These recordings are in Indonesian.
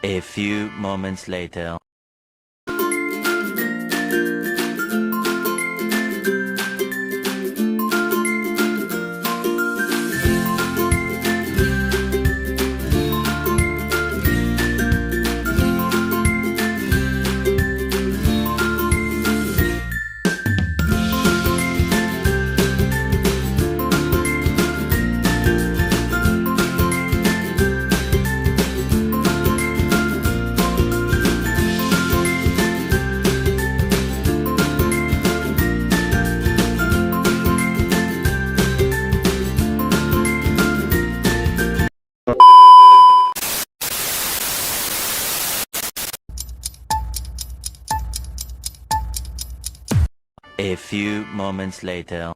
A few moments later. A few moments later.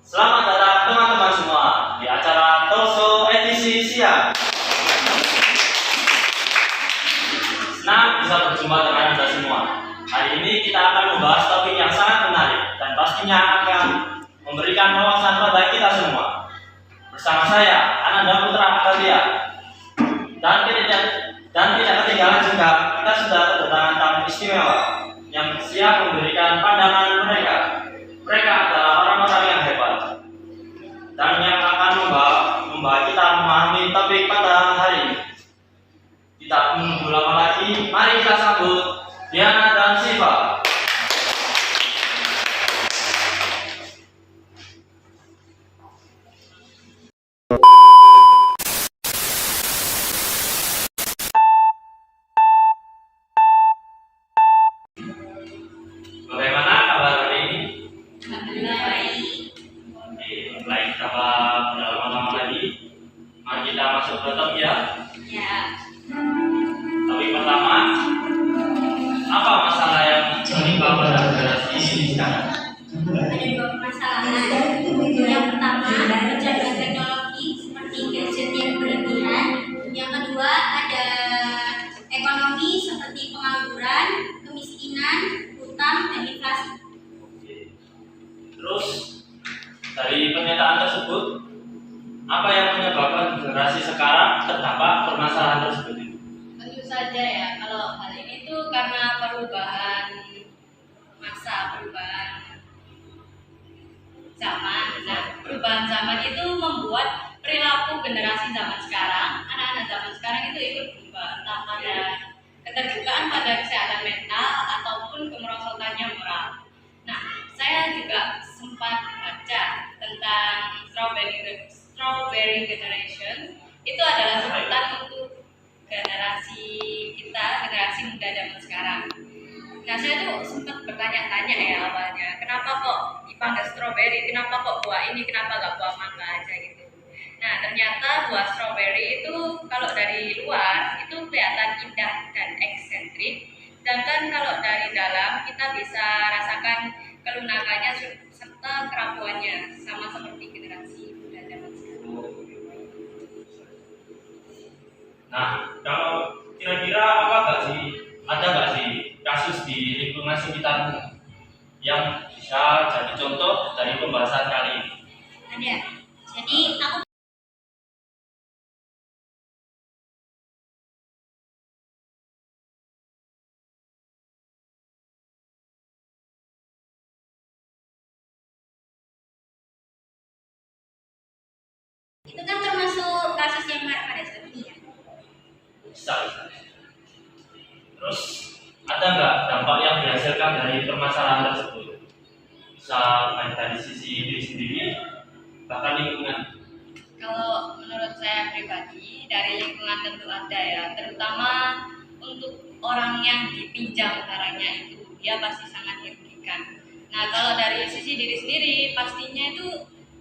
Selamat datang teman-teman semua di acara Talkshow edisi siang. Senang bisa berjumpa dengan Anda semua. Hari ini kita akan membahas topik yang sangat menarik dan pastinya akan memberikan wawasan pada kita semua. Bersama saya, Ananda Putra Akalia. Dan tidak ketinggalan juga, kita sudah kedatangan tamu istimewa yang siap memberikan pandangan mereka. Mereka adalah orang-orang yang hebat dan yang akan membawa kita memahami topik pada hari ini. Tidak menunggu lama lagi, mari kita sambut Diana dan Siva. Bagaimana kabar hari ini? Oke, baik, kita berlama-lama lagi. Mari kita masuk ke topik ya. Topik pertama, apa masalah yang menimpa pada generasi ini sekarang? Ada dua permasalahan. Yang pertama, penjagaan teknologi seperti gadget yang berlebihan. Yang kedua, ada ekonomi seperti pengangguran, kemiskinan, utang, dan inflasi. Oke. Terus dari pernyataan tersebut, apa yang menyebabkan generasi sekarang terdampak permasalahan tersebut itu? Tentu saja ya, kalau hal ini tuh karena perubahan zaman. Nah, perubahan zaman itu membuat perilaku generasi zaman sekarang, anak-anak zaman sekarang itu ikut berubah, entah pada keterbukaan pada kesehatan mental ataupun kemerosotannya moral. Nah, saya juga sempat baca tentang strawberry generation. Itu adalah sebutan untuk generasi kita, generasi muda zaman sekarang. Nah, saya tuh sempat bertanya-tanya ya awalnya, kenapa kok dipanggil strawberry, kenapa kok buah ini, kenapa gak buah mangga aja gitu. Nah, ternyata buah strawberry itu kalau dari luar itu kelihatan indah dan eksentrik, sedangkan kalau dari dalam kita bisa rasakan kelunakannya serta kerapuannya, sama seperti generasi muda zaman sekarang. Nah, kalau kira-kira ada nggak sih kasus di lingkungan sekitarmu yang bisa jadi contoh dari pembahasan kali ini? Ada. Jadi aku itu kan termasuk kasus yang marak pada saat ini ya. Bisa. Terus ada nggak dampak yang dihasilkan dari permasalahan tersebut? Bisa baik dari sisi diri sendiri, bahkan lingkungan. Kalau menurut saya pribadi, dari lingkungan tentu ada ya, terutama untuk orang yang dipinjam barangnya itu, dia pasti sangat dirugikan. Nah, kalau dari sisi diri sendiri, pastinya itu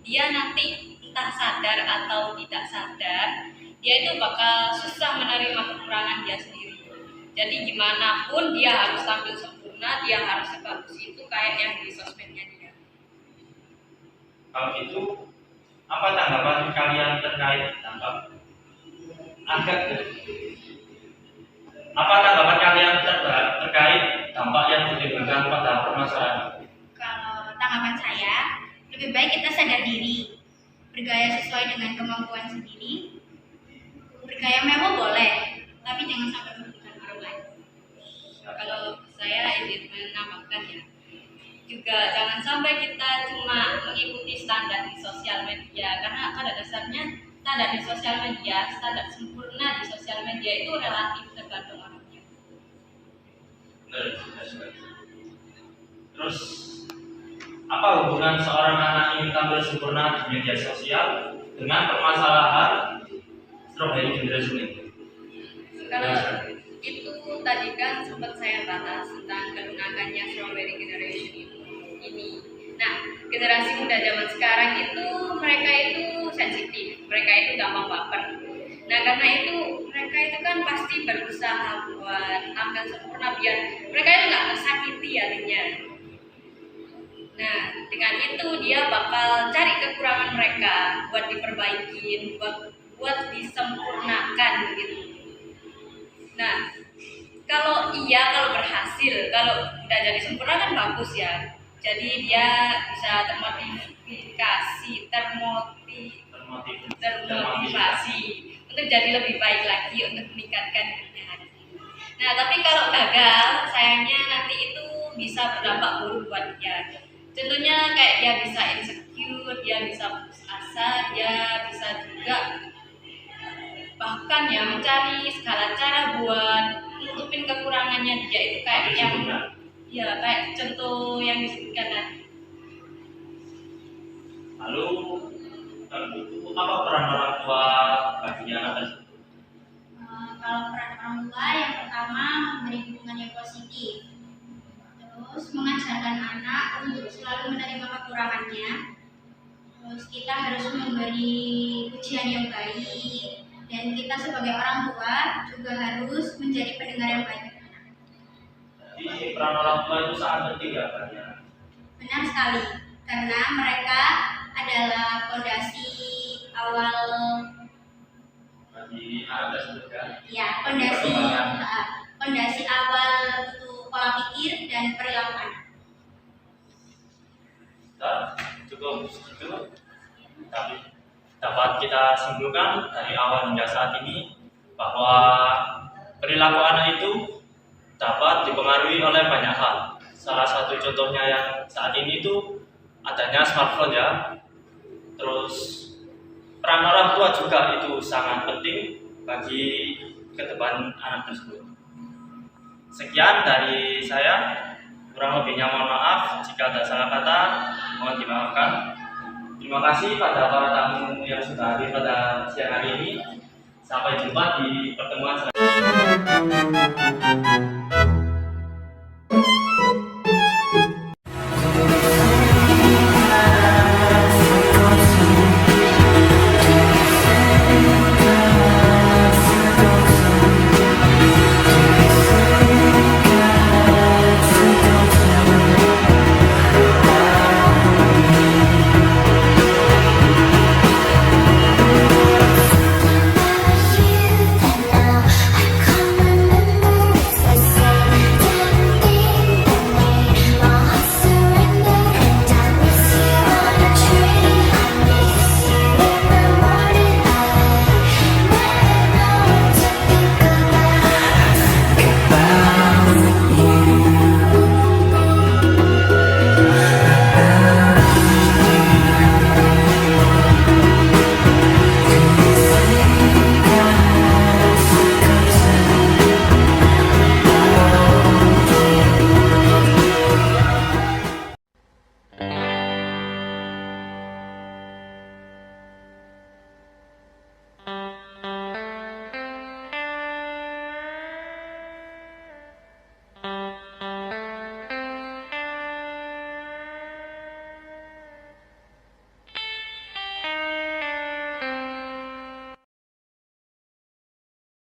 dia nanti entah sadar atau tidak sadar, dia itu bakal susah menerima kekurangan dia sendiri. Jadi gimana pun dia harus tampil sempurna, dia harus sebagus itu kayak yang di sosmednya dia. Kalau gitu, apa tanggapan kalian terkait dampak agak Apa tanggapan kalian terkait dampak yang ditimbulkan pada permasalahan? Kalau tanggapan saya, lebih baik kita sadar diri, bergaya sesuai dengan kemampuan sendiri. Bergaya mewah boleh, tapi jangan sampai merugikan orang lain. Kalau saya ingin menambahkan ya, juga jangan sampai kita cuma mengikuti standar di sosial media, karena pada dasarnya standar di sosial media, standar sempurna di sosial media itu relatif tergantung orangnya. Terus apa hubungan seorang anak ingin tampil sempurna di media sosial dengan permasalahan strawberry generation ini? Kalau itu tadi kan sempat saya bahas tentang kelunakannya strawberry generation ini. Nah, generasi muda zaman sekarang itu mereka itu sensitif, mereka itu gampang baper. Nah, karena itu mereka itu kan pasti berusaha buat tampil sempurna biar mereka itu nggak tersakiti hatinya. Nah, dengan itu dia bakal cari kekurangan mereka buat diperbaikin, buat disempurnakan gitu. Nah, kalau berhasil, kalau udah jadi sempurna kan bagus ya. Jadi dia bisa termotivasi untuk jadi lebih baik lagi untuk meningkatkan dirinya lagi. Nah, tapi kalau gagal, sayangnya nanti itu bisa berdampak buruk buat dia. Contohnya kayak dia bisa insecure, dia bisa putus asa, dia bisa juga bahkan ya mencari segala cara buat nutupin kekurangannya dia itu kayak yang ya kayak contoh yang disebutkan tadi. Lalu apa peran orang tua bagi anak tersebut? Kalau peran orang tua, yang pertama memberi dukungan yang positif, terus mengajarkan anak untuk selalu menerima kekurangannya. Terus kita harus memberi ujian yang baik, dan kita sebagai orang tua juga harus menjadi pendengar yang baik. Jadi peran orang tua itu sangat penting ya, Pak? Benar sekali, karena mereka adalah fondasi awal. Bagi anak tersebut kan? Ya, fondasi awal untuk pola pikir dan perilaku anak. Cukup segitu. Tapi dapat kita simpulkan dari awal hingga saat ini bahwa perilaku anak itu dapat dipengaruhi oleh banyak hal. Salah satu contohnya yang saat ini itu adanya smartphone ya. Terus peran orang tua juga itu sangat penting bagi kedepan anak tersebut. Sekian dari saya, kurang lebihnya mohon maaf jika ada salah kata, mohon dimaafkan. Terima kasih pada para tamu yang sudah hadir pada siang hari ini. Sampai jumpa di pertemuan selanjutnya.